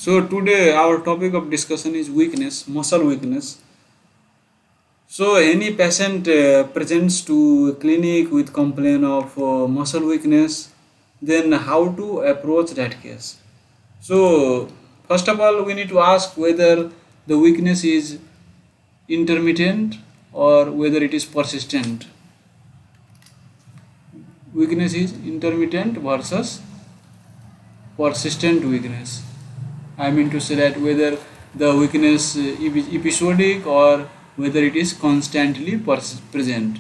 So today our topic of discussion is weakness, muscle weakness. So any patient presents to clinic with complaint of muscle weakness, then how to approach that case? So first of all, we need to ask whether the weakness is intermittent or whether it is persistent. Weakness is intermittent versus persistent weakness. I mean to say that whether the weakness is episodic or whether it is constantly present.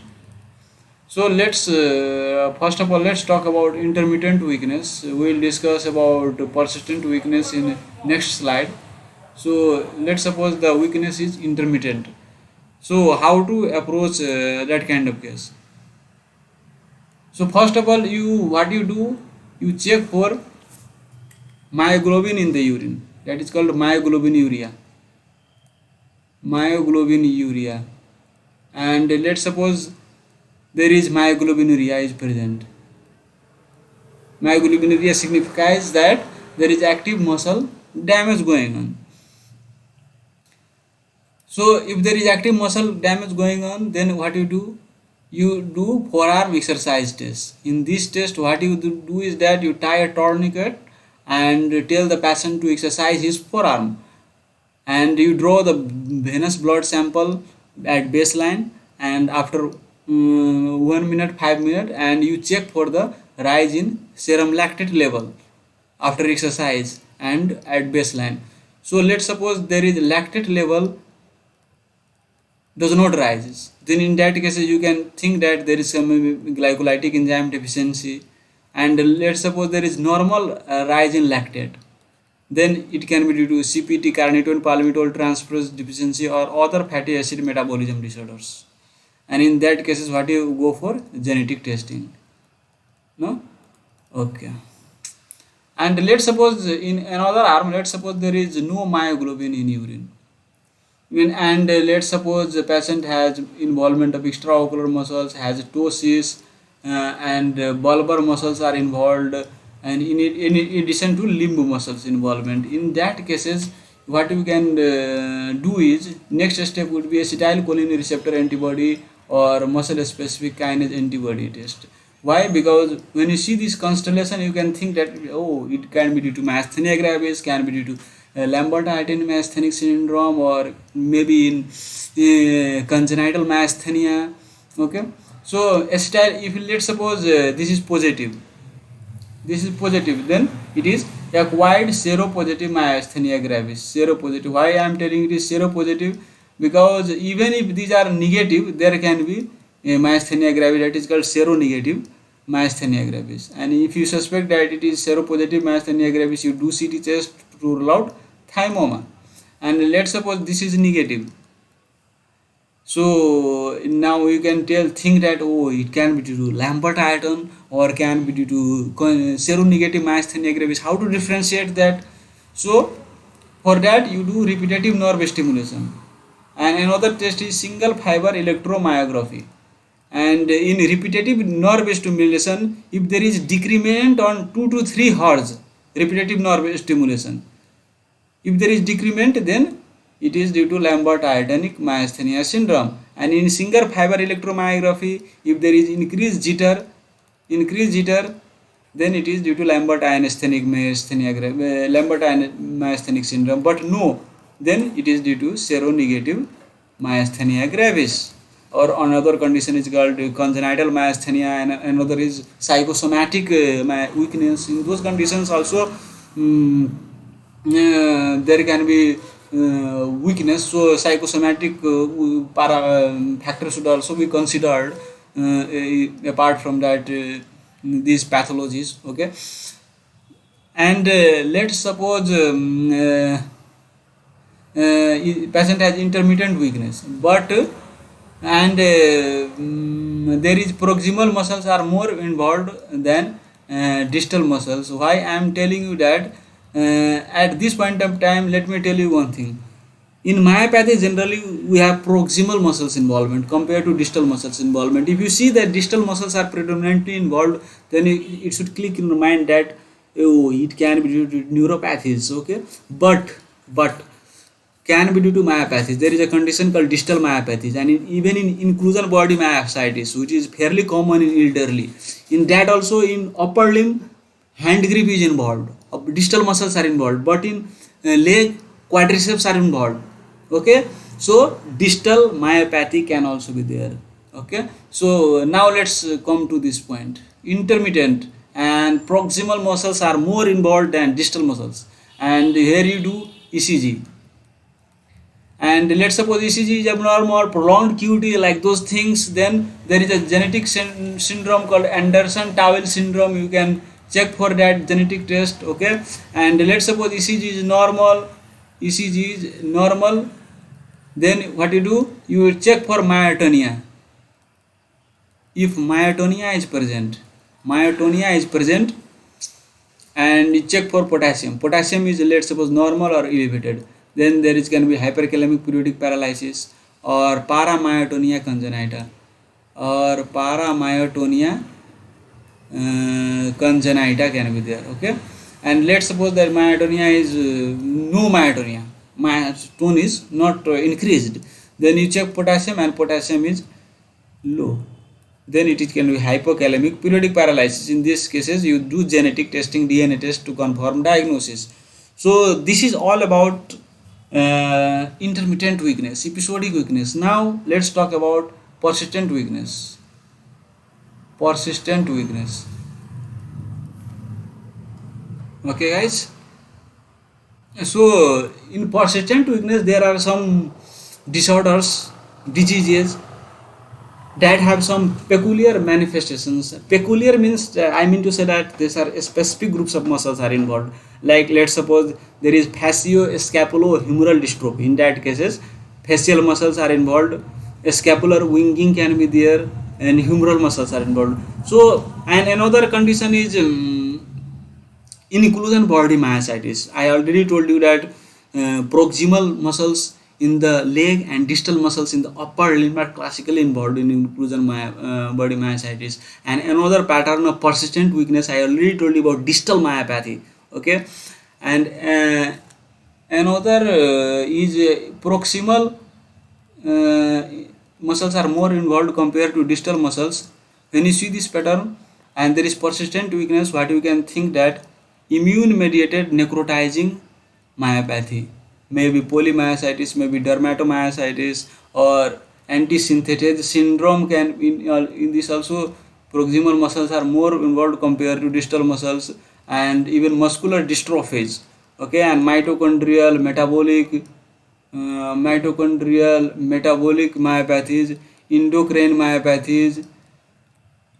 So let's first of all let's talk about intermittent weakness. We'll discuss about persistent weakness in next slide. So let's suppose the weakness is intermittent. So how to approach that kind of case? So first of all, what you do, you check for myoglobin in the urine. That is called myoglobinuria. Myoglobinuria. And let's suppose there is myoglobinuria is present. Myoglobinuria signifies that there is active muscle damage going on. So if there is active muscle damage going on, then what you do? You do forearm exercise test. In this test, what you do is that you tie a tourniquet and tell the patient to exercise his forearm, and you draw the venous blood sample at baseline, and after 1 minute, 5 minutes, and you check for the rise in serum lactate level after exercise and at baseline. So let's suppose there is lactate level does not rise, then in that case you can think that there is some glycolytic enzyme deficiency. And let's suppose there is normal rise in lactate, then it can be due to CPT, carnitine palmitol transferase deficiency, or other fatty acid metabolism disorders. And in that cases, what you go for? Genetic testing. No? Okay. And let's suppose in another arm, let's suppose there is no myoglobin in urine. And let's suppose the patient has involvement of extraocular muscles, has ptosis, and bulbar muscles are involved, and in addition to limb muscles involvement. In that cases, what we can do is, next step would be acetylcholine receptor antibody or muscle specific kinase antibody test. Why? Because when you see this constellation, you can think that it can be due to myasthenia gravis, can be due to lambert myasthenic syndrome, or maybe in congenital myasthenia. Okay. So if let's suppose this is positive, then it is acquired seropositive myasthenia gravis. Seropositive. Why I am telling it is seropositive? Because even if these are negative, there can be a myasthenia gravis, that is called seronegative myasthenia gravis. And if you suspect that it is seropositive myasthenia gravis, you do CT test to rule out thymoma. And let's suppose this is negative. So now you can think that it can be due to lambert or can be due to seronegative myasthenia gravis. How to differentiate that? So for that you do repetitive nerve stimulation, and another test is single fiber electromyography. And in repetitive nerve stimulation, if there is decrement on 2 to 3 hertz, repetitive nerve stimulation, if there is decrement, then it is due to lambert myasthenia syndrome. And in single fiber electromyography, if there is increased jitter, then it is due to lambert myasthenic syndrome. But no, then it is due to seronegative myasthenia gravis. Or another condition is called congenital myasthenia, and another is psychosomatic weakness. In those conditions also there can be weakness. So psychosomatic factors should also be considered apart from that these pathologies. Okay. And let's suppose patient has intermittent weakness, but there is proximal muscles are more involved than distal muscles. Why I am telling you that? At this point of time, let me tell you one thing. In myopathy, generally we have proximal muscles involvement compared to distal muscles involvement. If you see that distal muscles are predominantly involved, then it should click in your mind that oh, it can be due to neuropathies, okay, but can be due to myopathies. There is a condition called distal myopathies, and even in inclusion body myositis, which is fairly common in elderly. In that also, in upper limb, hand grip is involved, distal muscles are involved, but in leg, quadriceps are involved. Okay, so distal myopathy can also be there. Okay, so now let's come to this point. Intermittent and proximal muscles are more involved than distal muscles, and here you do ECG, and let's suppose ECG is abnormal, prolonged QT, like those things, then there is a genetic syndrome called Anderson-Tawil syndrome. You can check for that genetic test, okay. And let's suppose ECG is normal, ECG is normal, then what you do, you will check for myotonia. If myotonia is present, and you check for potassium. Potassium is, let's suppose, normal or elevated, then there is can be hyperkalemic periodic paralysis or paramyotonia congenita or paramyotonia congenita can be there, okay. And let's suppose that myotonia is no myotonia, tone is not increased, then you check potassium and potassium is low, then it can be hypokalemic periodic paralysis. In these cases, you do genetic testing, DNA test to confirm diagnosis. So this is all about intermittent weakness, episodic weakness. Now let's talk about persistent weakness. Persistent weakness. Okay, guys. So in persistent weakness, there are some disorders, diseases that have some peculiar manifestations. Peculiar means, I mean to say that these are specific groups of muscles are involved. Like let's suppose there is facio scapulohumeral dystrophy. In that cases, facial muscles are involved, scapular winging can be there, and humeral muscles are involved. So, and another condition is inclusion body myositis. I already told you that proximal muscles in the leg and distal muscles in the upper limb are classically involved in inclusion body myositis. And another pattern of persistent weakness, I already told you about distal myopathy, okay. And another is proximal muscles are more involved compared to distal muscles. When you see this pattern and there is persistent weakness, what you can think that immune mediated necrotizing myopathy, maybe polymyositis, maybe dermatomyositis, or anti-synthetase syndrome can in this also. Proximal muscles are more involved compared to distal muscles, and even muscular dystrophies, okay, and mitochondrial metabolic myopathies, endocrine myopathies.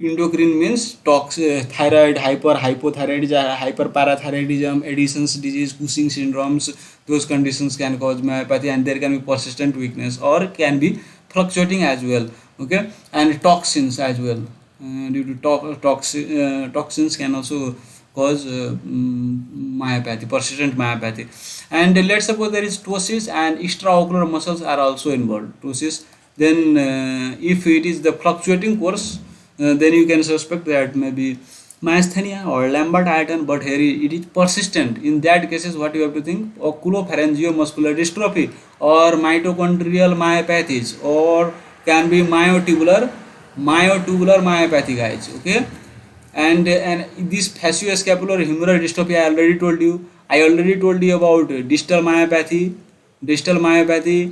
Endocrine means thyroid, hypothyroidism, hyperparathyroidism, Addison's disease, Cushing syndromes. Those conditions can cause myopathy, and there can be persistent weakness or can be fluctuating as well, okay. And toxins as well, due to toxins can also cause myopathy, persistent myopathy. And let's suppose there is ptosis and extraocular muscles are also involved. Ptosis, then if it is the fluctuating course, then you can suspect that maybe myasthenia or lambert eaton, but here it is persistent. In that cases, what you have to think, oculopharyngeomuscular dystrophy or mitochondrial myopathies, or can be myotubular myopathy, guys, okay. And this facioscapulohumeral dystrophy, I already told you about distal myopathy.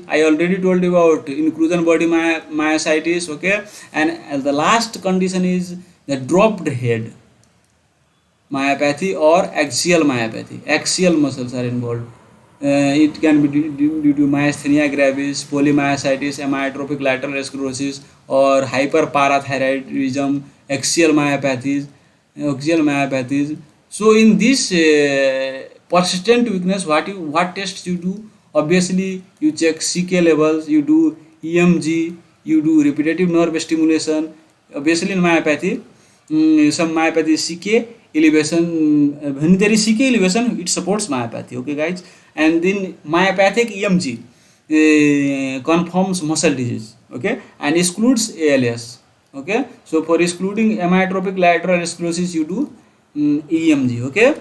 I already told you about inclusion body myositis, okay. And the last condition is the dropped head myopathy or axial myopathy. Axial muscles are involved. It can be due to myasthenia gravis, polymyositis, amyotrophic lateral sclerosis, or hyperparathyroidism, axial myopathies. So in this persistent weakness, what tests you do? Obviously, you check CK levels, you do EMG, you do repetitive nerve stimulation. Obviously, in myopathy, some myopathy CK elevation. When there is CK elevation, it supports myopathy. Okay, guys. And then myopathic EMG confirms muscle disease. Okay, and excludes ALS. Okay, so for excluding amyotrophic lateral sclerosis, you do EMG. Okay.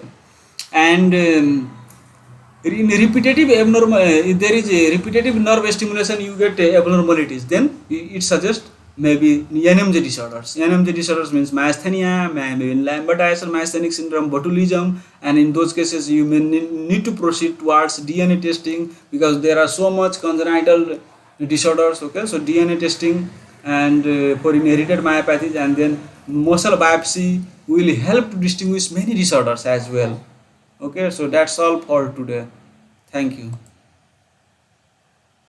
and in repetitive abnormal, if there is a repetitive nerve stimulation, you get abnormalities, then it suggests maybe NMJ disorders. NMJ disorders means myasthenia, maybe lambertitis or myasthenic syndrome, botulism, and in those cases you may need to proceed towards DNA testing, because there are so much congenital disorders. Okay, so DNA testing and for inherited myopathies, and then muscle biopsy will help to distinguish many disorders as well. Okay, so that's all for today. Thank you.